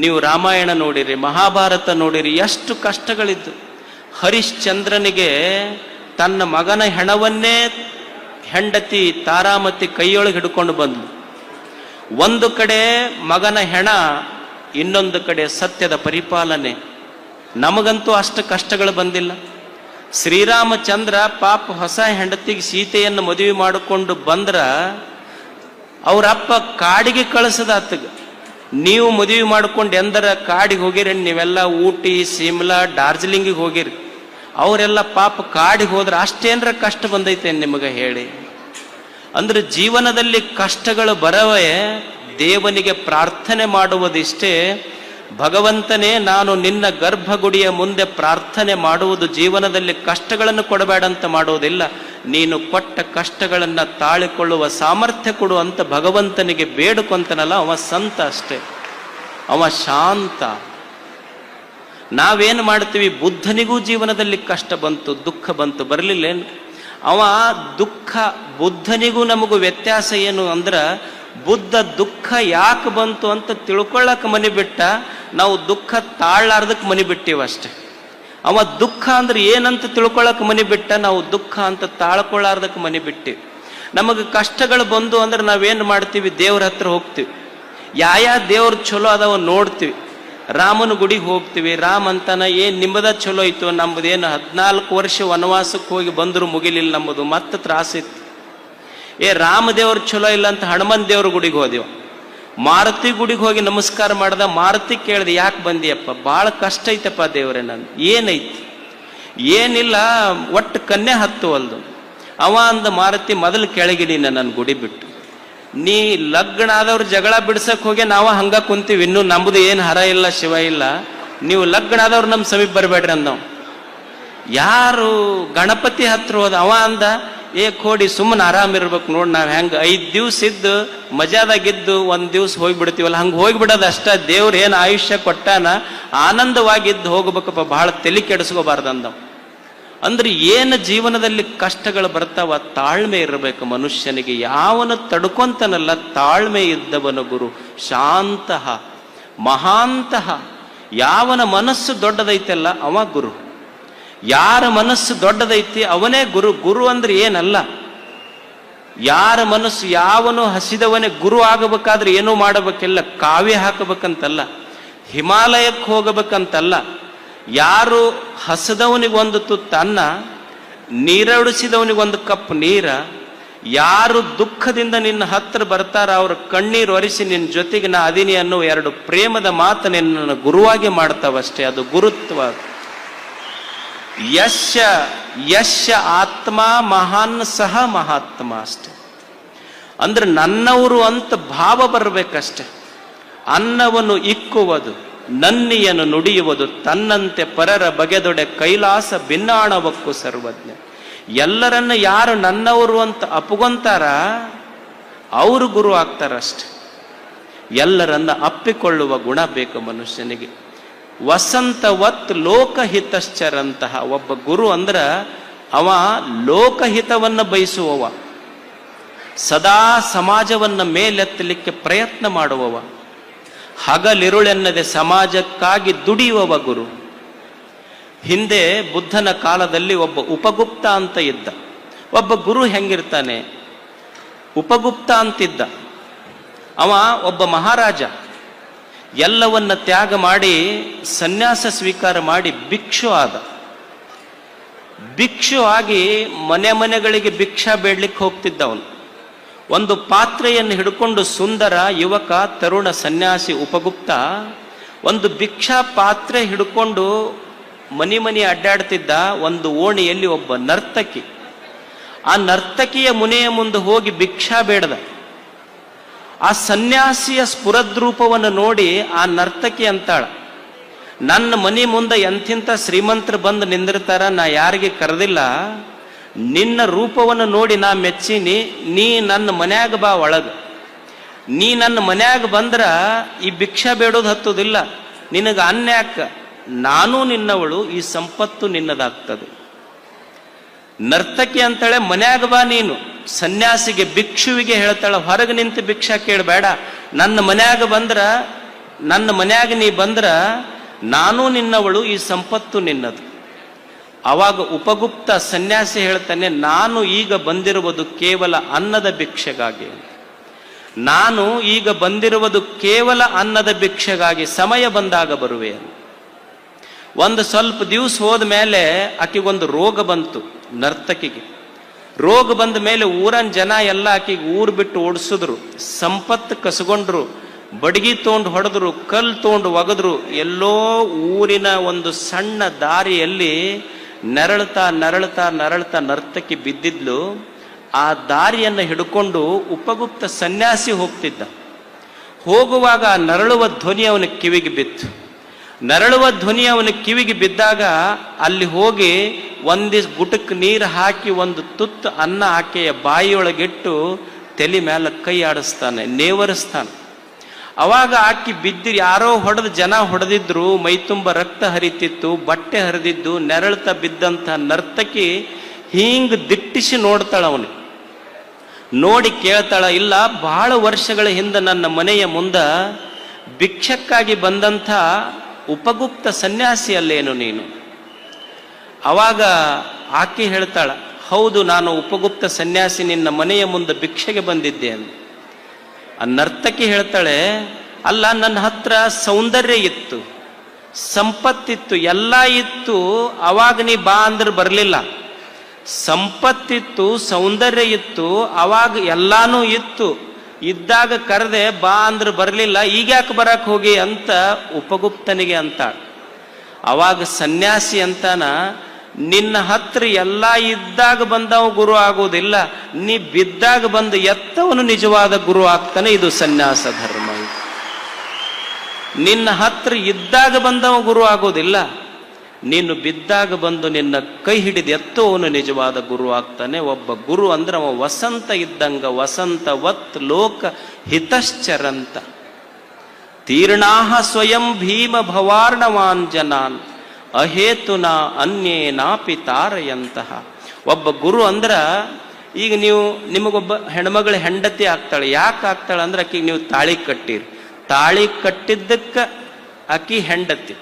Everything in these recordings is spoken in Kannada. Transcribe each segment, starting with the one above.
ನೀವು ರಾಮಾಯಣ ನೋಡಿರಿ, ಮಹಾಭಾರತ ನೋಡಿರಿ, ಎಷ್ಟು ಕಷ್ಟಗಳಿದ್ದು. ಹರಿಶ್ಚಂದ್ರನಿಗೆ ತನ್ನ ಮಗನ ಹೆಣವನ್ನೇ ಹೆಂಡತಿ ತಾರಾಮತಿ ಕೈಯೊಳಗೆ ಹಿಡ್ಕೊಂಡು ಬಂದ್ಲು. ಒಂದು ಕಡೆ ಮಗನ ಹೆಣ, ಇನ್ನೊಂದು ಕಡೆ ಸತ್ಯದ ಪರಿಪಾಲನೆ. ನಮಗಂತೂ ಅಷ್ಟು ಕಷ್ಟಗಳು ಬಂದಿಲ್ಲ. ಶ್ರೀರಾಮಚಂದ್ರ ಪಾಪ ಹೊಸ ಹೆಂಡತಿಗೆ ಸೀತೆಯನ್ನು ಮದುವೆ ಮಾಡಿಕೊಂಡು ಬಂದ್ರ ಅವರಪ್ಪ ಕಾಡಿಗೆ ಕಳಿಸದ ಆತಗ. ನೀವು ಮದುವೆ ಮಾಡ್ಕೊಂಡು ಎಂದರ ಕಾಡಿಗೆ ಹೋಗಿರಿ, ನೀವೆಲ್ಲ ಊಟಿ, ಸಿಮ್ಲಾ, ಡಾರ್ಜಿಲಿಂಗಿಗೆ ಹೋಗಿರಿ. ಅವರೆಲ್ಲ ಪಾಪ ಕಾಡಿಗೆ ಹೋದ್ರೆ ಅಷ್ಟೇನ್ರ ಕಷ್ಟ ಬಂದೈತೆ ನಿಮಗೆ ಹೇಳಿ. ಅಂದ್ರೆ ಜೀವನದಲ್ಲಿ ಕಷ್ಟಗಳು ಬರವೇ ದೇವನಿಗೆ ಪ್ರಾರ್ಥನೆ ಮಾಡುವುದಿಷ್ಟೇ. ಭಗವಂತನೇ, ನಾನು ನಿನ್ನ ಗರ್ಭಗುಡಿಯ ಮುಂದೆ ಪ್ರಾರ್ಥನೆ ಮಾಡುವುದು ಜೀವನದಲ್ಲಿ ಕಷ್ಟಗಳನ್ನು ಕೊಡಬೇಡ ಅಂತ ಮಾಡುವುದಿಲ್ಲ, ನೀನು ಕೊಟ್ಟ ಕಷ್ಟಗಳನ್ನು ತಾಳಿಕೊಳ್ಳುವ ಸಾಮರ್ಥ್ಯ ಕೊಡು ಅಂತ ಭಗವಂತನಿಗೆ ಬೇಡುಕೊಂತನಲ್ಲ, ಅವ ಸಂತ ಅಷ್ಟೇ, ಅವ ಶಾಂತ. ನಾವೇನು ಮಾಡ್ತೀವಿ, ಬುದ್ಧನಿಗೂ ಜೀವನದಲ್ಲಿ ಕಷ್ಟ ಬಂತು, ದುಃಖ ಬಂತು, ಬರಲಿಲ್ಲೇನು? ಅವ ದುಃಖ, ಬುದ್ಧನಿಗೂ ನಮಗೂ ವ್ಯತ್ಯಾಸ ಏನು ಅಂದ್ರೆ, ಬುದ್ಧ ದುಃಖ ಯಾಕೆ ಬಂತು ಅಂತ ತಿಳ್ಕೊಳ್ಳಕ್ಕೆ ಮನೆ ಬಿಟ್ಟ, ನಾವು ದುಃಖ ತಾಳಾರ್ದಕ್ಕೆ ಮನೆ ಬಿಟ್ಟಿವ ಅಷ್ಟೆ. ಅವ ದುಃಖ ಅಂದ್ರೆ ಏನಂತ ತಿಳ್ಕೊಳ್ಳಕ್ಕೆ ಮನೆ ಬಿಟ್ಟ, ನಾವು ದುಃಖ ಅಂತ ತಾಳ್ಕೊಳ್ಳಾರ್ದಕ್ಕೆ ಮನೆ ಬಿಟ್ಟಿವಿ. ನಮಗೆ ಕಷ್ಟಗಳು ಬಂದು ಅಂದ್ರೆ ನಾವೇನು ಮಾಡ್ತೀವಿ, ದೇವ್ರ ಹತ್ರ ಹೋಗ್ತೀವಿ. ಯಾವ ದೇವ್ರ ಚಲೋ ಅದಾವ ನೋಡ್ತೀವಿ. ರಾಮನ ಗುಡಿಗೆ ಹೋಗ್ತೀವಿ. ರಾಮ ಅಂತಾನ, ಏನ್ ನಿಮ್ಮದ ಚಲೋ ಇತ್ತು, ನಮ್ಮದೇನು 14 ವರ್ಷ ವನವಾಸಕ್ಕೆ ಹೋಗಿ ಬಂದ್ರು ಮುಗಿಲಿಲ್ಲ, ನಮ್ಮದು ಮತ್ತೆ ತ್ರಾಸಿತ್ತು. ರಾಮದೇವ್ರ ಚಲೋ ಇಲ್ಲ ಅಂತ ಹನುಮನ್ ದೇವ್ರ ಗುಡಿಗೆ ಹೋದೆವು. ಮಾರುತಿ ಗುಡಿಗೆ ಹೋಗಿ ನಮಸ್ಕಾರ ಮಾಡ್ದ. ಮಾರುತಿ ಕೇಳ್ದೆ, ಯಾಕೆ ಬಂದಿಯಪ್ಪ? ಭಾಳ ಕಷ್ಟ ಐತಪ್ಪ ದೇವ್ರೆ, ನಾನು ಏನೈತಿ? ಏನಿಲ್ಲ, ಒಟ್ಟು ಕನ್ಯೆ ಹತ್ತುವಲ್ದು. ಅವ ಅಂದ ಮಾರುತಿ, ಮೊದಲು ಕೆಳಗಿಡಿ ನನ್ನ ಗುಡಿ ಬಿಟ್ಟು. ನೀ ಲಗ್ನ ಆದವ್ರ ಜಗಳ ಬಿಡ್ಸಕ್ ಹೋಗಿ ನಾವು ಹಂಗ ಕುಂತೀವಿ, ಇನ್ನು ನಮ್ದು ಏನು ಹರ ಇಲ್ಲ ಶಿವ ಇಲ್ಲ, ನೀವು ಲಗ್ನ ಆದವ್ರು ನಮ್ಮ ಸಮೀಪ ಬರಬೇಡ್ರಿ ಅಂದವ್. ಯಾರು ಗಣಪತಿ ಹತ್ರ ಹೋದ. ಅವ ಅಂದ, ಕೋಡಿ ಸುಮ್ಮನೆ ಆರಾಮಿರ್ಬೇಕು ನೋಡಿ, ನಾವ್ ಹೆಂಗ 5 ದಿವ್ಸ ಇದ್ದು ಮಜಾದಾಗಿದ್ದು 1 ದಿವ್ಸ ಹೋಗ್ಬಿಡ್ತೀವಲ್ಲ, ಹಂಗೆ ಹೋಗ್ಬಿಡೋದು ಅಷ್ಟ. ದೇವ್ರ ಏನು ಆಯುಷ್ಯ ಕೊಟ್ಟಾನ, ಆನಂದವಾಗಿದ್ದು ಹೋಗ್ಬೇಕಪ್ಪ, ಬಹಳ ತಲೆ ಕೆಡಿಸ್ಕೋಬಾರ್ದಂದವ್. ಅಂದ್ರೆ ಏನು ಜೀವನದಲ್ಲಿ ಕಷ್ಟಗಳು ಬರ್ತಾವ, ತಾಳ್ಮೆ ಇರಬೇಕು ಮನುಷ್ಯನಿಗೆ. ಯಾವನು ತಡ್ಕೊಂತನಲ್ಲ, ತಾಳ್ಮೆ ಇದ್ದವನು ಗುರು. ಶಾಂತಃ ಮಹಾಂತಃ. ಯಾವನ ಮನಸ್ಸು ದೊಡ್ಡದೈತಲ್ಲ ಅವ ಗುರು. ಯಾರ ಮನಸ್ಸು ದೊಡ್ಡದೈತಿ ಅವನೇ ಗುರು. ಗುರು ಅಂದ್ರೆ ಏನಲ್ಲ, ಯಾರ ಮನಸ್ಸು, ಯಾವನು ಹಸಿದವನೇ ಗುರು ಆಗಬೇಕಾದ್ರೆ ಏನೂ ಮಾಡಬೇಕಿಲ್ಲ, ಕಾವ್ಯ ಹಾಕಬೇಕಂತಲ್ಲ, ಹಿಮಾಲಯಕ್ಕೆ ಹೋಗಬೇಕಂತಲ್ಲ. ಯಾರು ಹಸದವನಿಗೊಂದು ತುತ್ತನ್ನ, ನೀರಡಿಸಿದವನಿಗೊಂದು ಕಪ್ ನೀರ, ಯಾರು ದುಃಖದಿಂದ ನಿನ್ನ ಹತ್ರ ಬರ್ತಾರ ಅವ್ರ ಕಣ್ಣೀರು ಒರೆಸಿ ನಿನ್ನ ಜೊತೆಗೆ ನಾ ಅದೀನಿ ಅನ್ನೋ 2 ಪ್ರೇಮದ ಮಾತು ನಿನ್ನನ್ನು ಗುರುವಾಗಿ ಮಾಡ್ತಾವಷ್ಟೇ. ಅದು ಗುರುತ್ವ. ಯಶ ಆತ್ಮ ಮಹಾನ್ ಸಹ ಮಹಾತ್ಮ ಅಷ್ಟೆ. ಅಂದ್ರೆ ನನ್ನವರು ಅಂತ ಭಾವ ಬರಬೇಕಷ್ಟೆ. ಅನ್ನವನ್ನು ಇಕ್ಕುವುದು, ನನ್ನಿಯನ್ನು ನುಡಿಯುವುದು, ತನ್ನಂತೆ ಪರರ ಬಗೆದೊಡೆ ಕೈಲಾಸ ಭಿನ್ನಾಣವಕ್ಕೂ ಸರ್ವಜ್ಞ. ಎಲ್ಲರನ್ನ ಯಾರು ನನ್ನವರು ಅಂತ ಅಪ್ಪುಗೊಂತಾರ ಅವರು ಗುರು ಆಗ್ತಾರಷ್ಟೆ. ಎಲ್ಲರನ್ನ ಅಪ್ಪಿಕೊಳ್ಳುವ ಗುಣ ಬೇಕು ಮನುಷ್ಯನಿಗೆ. ವಸಂತವತ್ ಲೋಕಹಿತಶ್ಚರಂತಹ ಒಬ್ಬ ಗುರು ಅಂದ್ರ ಅವ ಲೋಕಹಿತವನ್ನ ಬಯಸುವವ, ಸದಾ ಸಮಾಜವನ್ನ ಮೇಲೆತ್ತಲಿಕ್ಕೆ ಪ್ರಯತ್ನ ಮಾಡುವವ, ಹಗಲಿರುಳೆನ್ನದೆ ಸಮಾಜಕ್ಕಾಗಿ ದುಡಿಯುವವ ಗುರು. ಹಿಂದೆ ಬುದ್ಧನ ಕಾಲದಲ್ಲಿ ಒಬ್ಬ ಉಪಗುಪ್ತ ಅಂತ ಇದ್ದ. ಒಬ್ಬ ಗುರು ಹೆಂಗಿರ್ತಾನೆ, ಉಪಗುಪ್ತ ಅಂತಿದ್ದ. ಅವ ಒಬ್ಬ ಮಹಾರಾಜ. ಎಲ್ಲವನ್ನ ತ್ಯಾಗ ಮಾಡಿ ಸನ್ಯಾಸ ಸ್ವೀಕಾರ ಮಾಡಿ ಭಿಕ್ಷು ಆದ. ಭಿಕ್ಷು ಆಗಿ ಮನೆ ಮನೆಗಳಿಗೆ ಭಿಕ್ಷಾ ಬೇಡ್ಲಿಕ್ಕೆ ಹೋಗ್ತಿದ್ದ ಅವನು. ಒಂದು ಪಾತ್ರೆಯನ್ನು ಹಿಡ್ಕೊಂಡು ಸುಂದರ ಯುವಕ ತರುಣ ಸನ್ಯಾಸಿ ಉಪಗುಪ್ತ ಒಂದು ಭಿಕ್ಷಾ ಪಾತ್ರೆ ಹಿಡ್ಕೊಂಡು ಮನಿ ಅಡ್ಡಾಡ್ತಿದ್ದ. ಒಂದು ಓಣಿಯಲ್ಲಿ ಒಬ್ಬ ನರ್ತಕಿ, ಆ ನರ್ತಕಿಯ ಮುನೆಯ ಮುಂದೆ ಹೋಗಿ ಭಿಕ್ಷಾ ಬೇಡದ. ಆ ಸನ್ಯಾಸಿಯ ಸ್ಫುರದ್ರೂಪವನ್ನು ನೋಡಿ ಆ ನರ್ತಕಿ ಅಂತಾಳ, ನನ್ನ ಮನೆ ಮುಂದೆ ಎಂಥಿಂಥ ಶ್ರೀಮಂತರು ಬಂದು ನಿಂದಿರ್ತಾರ, ನಾ ಯಾರಿಗೆ ಕರೆದಿಲ್ಲ, ನಿನ್ನ ರೂಪವನ್ನು ನೋಡಿ ನಾ ಮೆಚ್ಚೀನಿ, ನೀ ನನ್ನ ಮನ್ಯಾಗ ಬಾ ಒಳಗ. ನೀ ನನ್ನ ಮನ್ಯಾಗ ಬಂದ್ರ ಈ ಭಿಕ್ಷಾ ಬೇಡೋದು ಹತ್ತೋದಿಲ್ಲ, ನಿನಗ ಅನ್ಯಾಕ, ನಾನೂ ನಿನ್ನವಳು, ಈ ಸಂಪತ್ತು ನಿನ್ನದಾಗ್ತದೆ. ನರ್ತಕಿ ಅಂತಾಳೆ, ಮನ್ಯಾಗ ಬಾ ನೀನು. ಸನ್ಯಾಸಿಗೆ ಭಿಕ್ಷುವಿಗೆ ಹೇಳ್ತಾಳ, ಹೊರಗೆ ನಿಂತು ಭಿಕ್ಷಾ ಕೇಳಬೇಡ, ನನ್ನ ಮನ್ಯಾಗ ಬಂದ್ರ ನನ್ನ ಮನ್ಯಾಗ ನೀ ಬಂದ್ರ ನಾನು ನಿನ್ನವಳು, ಈ ಸಂಪತ್ತು ನಿನ್ನದು. ಅವಾಗ ಉಪಗುಪ್ತ ಸನ್ಯಾಸಿ ಹೇಳ್ತಾನೆ, ನಾನು ಈಗ ಬಂದಿರುವುದು ಕೇವಲ ಅನ್ನದ ಭಿಕ್ಷೆಗಾಗಿ, ನಾನು ಈಗ ಬಂದಿರುವುದು ಕೇವಲ ಅನ್ನದ ಭಿಕ್ಷೆಗಾಗಿ, ಸಮಯ ಬಂದಾಗ ಬರುವೆ. ಒಂದು ಸ್ವಲ್ಪ ದಿವಸ ಹೋದ ಮೇಲೆ ಆಕೆಗೊಂದು ರೋಗ ಬಂತು, ನರ್ತಕಿಗೆ. ರೋಗ ಬಂದ ಮೇಲೆ ಊರನ್ ಜನ ಎಲ್ಲ ಆಕೆಗೆ ಊರು ಬಿಟ್ಟು ಓಡಿಸಿದ್ರು, ಸಂಪತ್ತು ಕಸಗೊಂಡ್ರು, ಬಡಗಿ ತೊಗೊಂಡು ಹೊಡೆದ್ರು, ಕಲ್ಲು ತೊಗೊಂಡು ಒಗದ್ರು. ಎಲ್ಲೋ ಊರಿನ ಒಂದು ಸಣ್ಣ ದಾರಿಯಲ್ಲಿ ನರಳ್ತಾ ನರಳ್ತಾ ನರಳ್ತಾ ನರ್ತಕಿ ಬಿದ್ದಿದ್ಲು. ಆ ದಾರಿಯನ್ನು ಹಿಡ್ಕೊಂಡು ಉಪಗುಪ್ತ ಸನ್ಯಾಸಿ ಹೋಗ್ತಿದ್ದ. ಹೋಗುವಾಗ ನರಳುವ ಧ್ವನಿ ಅವನ ಕಿವಿಗೆ ಬಿತ್ತು. ನರಳುವ ಧ್ವನಿ ಅವನ ಕಿವಿಗೆ ಬಿದ್ದಾಗ ಅಲ್ಲಿ ಹೋಗಿ ಒಂದಿಷ್ಟು ಗುಟಕ್ ನೀರು ಹಾಕಿ ಒಂದು ತುತ್ತು ಅನ್ನ ಆಕೆಯ ಬಾಯಿಯೊಳಗಿಟ್ಟು ತಲೆ ಮೇಲೆ ಕೈ ಆಡಿಸ್ತಾನೆ, ನೇವರಿಸ್ತಾನೆ. ಅವಾಗ ಆಕಿ ಬಿದ್ದಿರಿ, ಯಾರೋ ಹೊಡೆದು ಜನ ಹೊಡೆದಿದ್ರು, ಮೈತುಂಬ ರಕ್ತ ಹರಿತಿತ್ತು, ಬಟ್ಟೆ ಹರಿದಿದ್ದು, ನೆರಳ್ತಾ ಬಿದ್ದಂಥ ನರ್ತಕಿ ಹಿಂಗ್ ದಿಟ್ಟಿಸಿ ನೋಡ್ತಾಳ. ಅವನು ನೋಡಿ ಕೇಳ್ತಾಳ, ಇಲ್ಲ ಬಹಳ ವರ್ಷಗಳ ಹಿಂದೆ ನನ್ನ ಮನೆಯ ಮುಂದ ಭಿಕ್ಷಕ್ಕಾಗಿ ಬಂದಂಥ ಉಪಗುಪ್ತ ಸನ್ಯಾಸಿ ಅಲ್ಲೇನು ನೀನು? ಅವಾಗ ಆಕೆ ಹೇಳ್ತಾಳ, ಹೌದು, ನಾನು ಉಪಗುಪ್ತ ಸನ್ಯಾಸಿ, ನಿನ್ನ ಮನೆಯ ಮುಂದೆ ಭಿಕ್ಷೆಗೆ ಬಂದಿದ್ದೆ ಅಂತ. ಆ ನರ್ತಕಿ ಹೇಳ್ತಾಳೆ, ಅಲ್ಲ, ನನ್ನ ಹತ್ರ ಸೌಂದರ್ಯ ಇತ್ತು, ಸಂಪತ್ತಿತ್ತು, ಎಲ್ಲ ಇತ್ತು, ಅವಾಗ ನೀ ಬಾ ಅಂದ್ರೆ ಬರಲಿಲ್ಲ. ಸಂಪತ್ತಿತ್ತು, ಸೌಂದರ್ಯ ಇತ್ತು, ಅವಾಗ ಎಲ್ಲಾನು ಇತ್ತು, ಇದ್ದಾಗ ಕರೆದೆ ಬಾ ಅಂದ್ರೆ ಬರಲಿಲ್ಲ, ಈಗ್ಯಾಕೆ ಬರಕ್ ಹೋಗಿ ಅಂತ ಉಪಗುಪ್ತನಿಗೆ ಅಂತಾಳ. ಅವಾಗ ಸನ್ಯಾಸಿ ಅಂತಾನ, ನಿನ್ನ ಹತ್ರ ಎಲ್ಲ ಇದ್ದಾಗ ಬಂದವ ಗುರು ಆಗೋದಿಲ್ಲ, ನೀ ಬಿದ್ದಾಗ ಬಂದು ಎತ್ತವನು ನಿಜವಾದ ಗುರು ಆಗ್ತಾನೆ. ಇದು ಸನ್ಯಾಸ ಧರ್ಮ. ನಿನ್ನ ಹತ್ರ ಇದ್ದಾಗ ಬಂದವ ಗುರು ಆಗೋದಿಲ್ಲ, ನೀನು ಬಿದ್ದಾಗ ಬಂದು ನಿನ್ನ ಕೈ ಹಿಡಿದು ಎತ್ತುವವನು ನಿಜವಾದ ಗುರು ಆಗ್ತಾನೆ. ಒಬ್ಬ ಗುರು ಅಂದ್ರೆ ಅವ ವಸಂತ ಇದ್ದಂಗ, ವಸಂತವತ್ ಲೋಕ ಹಿತಶ್ಚರಂತ ತೀರ್ಣಾಹ ಸ್ವಯಂ ಭೀಮ ಭವಾರ್ಣವಾಂಜನಾನ್ ಅಹೇತುನ ಅನ್ಯೇನಾಪಿ ತಾರಯಂತಹ. ಒಬ್ಬ ಗುರು ಅಂದ್ರ, ಈಗ ನಿಮಗೊಬ್ಬ ಹೆಣ್ಮಗಳ ಹೆಂಡತಿ ಆಗ್ತಾಳೆ. ಯಾಕೆ ಆಗ್ತಾಳೆ ಅಂದ್ರೆ ಆಕಿಗೆ ನೀವು ತಾಳಿ ಕಟ್ಟಿರಿ, ತಾಳಿ ಕಟ್ಟಿದ್ದಕ್ಕ ಆಕಿ ಹೆಂಡತಿ,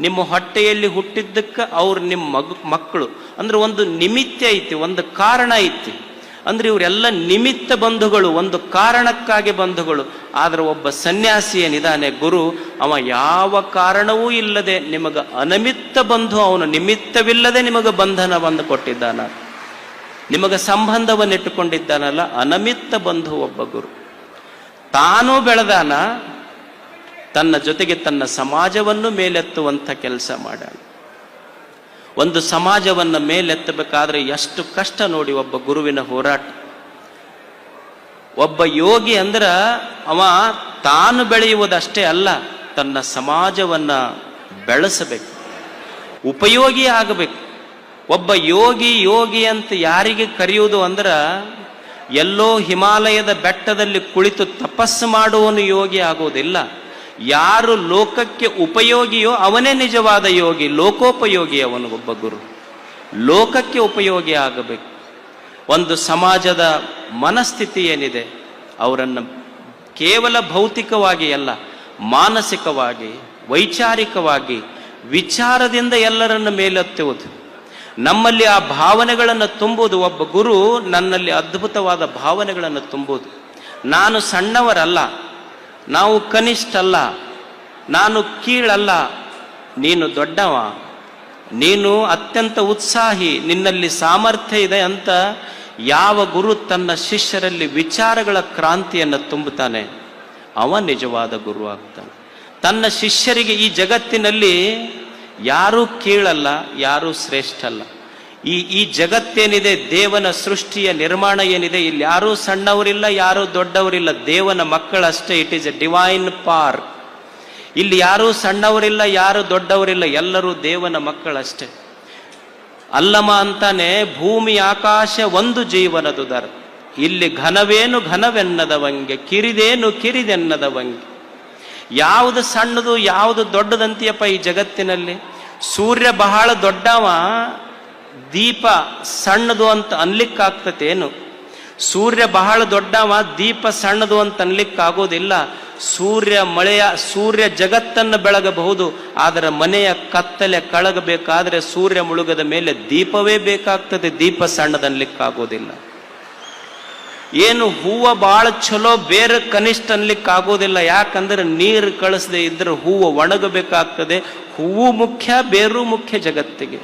ನಿಮ್ಮ ಹೊಟ್ಟೆಯಲ್ಲಿ ಹುಟ್ಟಿದ್ದಕ್ಕ ಅವ್ರು ನಿಮ್ಮ ಮಕ್ಕಳು. ಅಂದ್ರೆ ಒಂದು ನಿಮಿತ್ತ ಐತಿ, ಒಂದು ಕಾರಣ ಐತಿ. ಅಂದ್ರೆ ಇವರೆಲ್ಲ ನಿಮಿತ್ತ ಬಂಧುಗಳು, ಒಂದು ಕಾರಣಕ್ಕಾಗಿ ಬಂಧುಗಳು. ಆದ್ರೆ ಒಬ್ಬ ಸನ್ಯಾಸಿ ಏನಿದಾನೆ ಗುರು, ಅವ ಯಾವ ಕಾರಣವೂ ಇಲ್ಲದೆ ನಿಮಗ ಅನಮಿತ್ತ ಬಂಧು, ಅವನು ನಿಮಿತ್ತವಿಲ್ಲದೆ ನಿಮಗ ಬಂಧನ ಬಂದು ಕೊಟ್ಟಿದ್ದಾನ, ನಿಮಗ ಸಂಬಂಧವನ್ನು ಇಟ್ಟುಕೊಂಡಿದ್ದಾನಲ್ಲ, ಅನಮಿತ್ತ ಬಂಧು ಒಬ್ಬ ಗುರು. ತಾನೂ ಬೆಳೆದಾನ, ತನ್ನ ಜೊತೆಗೆ ತನ್ನ ಸಮಾಜವನ್ನು ಮೇಲೆತ್ತುವಂಥ ಕೆಲಸ ಮಾಡ್ಯಾನ. ಒಂದು ಸಮಾಜವನ್ನು ಮೇಲೆತ್ತಬೇಕಾದ್ರೆ ಎಷ್ಟು ಕಷ್ಟ ನೋಡಿ ಒಬ್ಬ ಗುರುವಿನ ಹೋರಾಟ. ಒಬ್ಬ ಯೋಗಿ ಅಂದ್ರ ಅವ ತಾನು ಬೆಳೆಯುವುದಷ್ಟೇ ಅಲ್ಲ, ತನ್ನ ಸಮಾಜವನ್ನ ಬೆಳೆಸಬೇಕು, ಉಪಯೋಗಿ ಆಗಬೇಕು. ಒಬ್ಬ ಯೋಗಿ ಅಂತ ಯಾರಿಗೆ ಕರೆಯುವುದು ಅಂದ್ರ, ಎಲ್ಲೋ ಹಿಮಾಲಯದ ಬೆಟ್ಟದಲ್ಲಿ ಕುಳಿತು ತಪಸ್ಸು ಮಾಡುವವನು ಯೋಗಿ ಆಗೋದಿಲ್ಲ. ಯಾರು ಲೋಕಕ್ಕೆ ಉಪಯೋಗಿಯೋ ಅವನೇ ನಿಜವಾದ ಯೋಗಿ, ಲೋಕೋಪಯೋಗಿ ಅವನು ಒಬ್ಬ ಗುರು. ಲೋಕಕ್ಕೆ ಉಪಯೋಗಿ ಆಗಬೇಕು. ಒಂದು ಸಮಾಜದ ಮನಸ್ಥಿತಿ ಏನಿದೆ, ಅವರನ್ನು ಕೇವಲ ಭೌತಿಕವಾಗಿ ಅಲ್ಲ, ಮಾನಸಿಕವಾಗಿ, ವೈಚಾರಿಕವಾಗಿ, ವಿಚಾರದಿಂದ ಎಲ್ಲರನ್ನು ಮೇಲೆತ್ತುವುದು, ನಮ್ಮಲ್ಲಿ ಆ ಭಾವನೆಗಳನ್ನು ತುಂಬುವುದು. ಒಬ್ಬ ಗುರು ನನ್ನಲ್ಲಿ ಅದ್ಭುತವಾದ ಭಾವನೆಗಳನ್ನು ತುಂಬುವುದು. ನಾನು ಸಣ್ಣವರಲ್ಲ, ನಾವು ಕನಿಷ್ಠ ಅಲ್ಲ, ನಾನು ಕೀಳಲ್ಲ, ನೀನು ದೊಡ್ಡವ, ನೀನು ಅತ್ಯಂತ ಉತ್ಸಾಹಿ, ನಿನ್ನಲ್ಲಿ ಸಾಮರ್ಥ್ಯ ಇದೆ ಅಂತ ಯಾವ ಗುರು ತನ್ನ ಶಿಷ್ಯರಲ್ಲಿ ವಿಚಾರಗಳ ಕ್ರಾಂತಿಯನ್ನು ತುಂಬುತ್ತಾನೆ, ಅವ ನಿಜವಾದ ಗುರು ಆಗ್ತಾನೆ. ತನ್ನ ಶಿಷ್ಯರಿಗೆ ಈ ಜಗತ್ತಿನಲ್ಲಿ ಯಾರೂ ಕೀಳಲ್ಲ, ಯಾರೂ ಶ್ರೇಷ್ಠ ಅಲ್ಲ. ಈ ಜಗತ್ತೇನಿದೆ, ದೇವನ ಸೃಷ್ಟಿಯ ನಿರ್ಮಾಣ ಏನಿದೆ, ಇಲ್ಲಿ ಯಾರೂ ಸಣ್ಣವರಿಲ್ಲ, ಯಾರೂ ದೊಡ್ಡವರಿಲ್ಲ, ದೇವನ ಮಕ್ಕಳಷ್ಟೇ. It is a divine park. ಇಲ್ಲಿ ಯಾರೂ ಸಣ್ಣವರಿಲ್ಲ, ಯಾರೂ ದೊಡ್ಡವರಿಲ್ಲ, ಎಲ್ಲರೂ ದೇವನ ಮಕ್ಕಳಷ್ಟೇ. ಅಲ್ಲಮ ಅಂತಾನೆ, ಭೂಮಿ ಆಕಾಶ ಒಂದು ಜೀವನದುದರ, ಇಲ್ಲಿ ಘನವೇನು ಘನವೆನ್ನದವಂಗೆ, ಕಿರಿದೇನು ಕಿರಿದೆನ್ನದವಂಗೆ. ಯಾವುದು ಸಣ್ಣದು ಯಾವುದು ದೊಡ್ಡದಂತೀಯಪ್ಪ ಈ ಜಗತ್ತಿನಲ್ಲಿ? ಸೂರ್ಯ ಬಹಳ ದೊಡ್ಡವ, ದೀಪ ಸಣ್ಣದು ಅಂತ ಅನ್ಲಿಕ್ಕಾಗ್ತತೇನು? ಸೂರ್ಯ ಬಹಳ ದೊಡ್ಡವ, ದೀಪ ಸಣ್ಣದು ಅಂತ ಅನ್ಲಿಕ್ಕಾಗೋದಿಲ್ಲ. ಸೂರ್ಯ ಜಗತ್ತನ್ನು ಬೆಳಗಬಹುದು, ಆದರೆ ಮನೆಯ ಕತ್ತಲೆ ಕಳಗಬೇಕಾದ್ರೆ ಸೂರ್ಯ ಮುಳುಗದ ಮೇಲೆ ದೀಪವೇ ಬೇಕಾಗ್ತದೆ, ದೀಪ ಸಣ್ಣದನ್ಲಿಕ್ಕಾಗೋದಿಲ್ಲ. ಏನು ಹೂವ ಬಹಳ ಚಲೋ, ಬೇರೆ ಕನಿಷ್ಠ ಅನ್ಲಿಕ್ಕಾಗೋದಿಲ್ಲ. ಯಾಕಂದ್ರೆ ನೀರು ಕಳಿಸದೆ ಇದ್ರೆ ಹೂವು ಒಣಗಬೇಕಾಗ್ತದೆ. ಹೂವು ಮುಖ್ಯ, ಬೇರು ಮುಖ್ಯ ಜಗತ್ತಿಗೆ.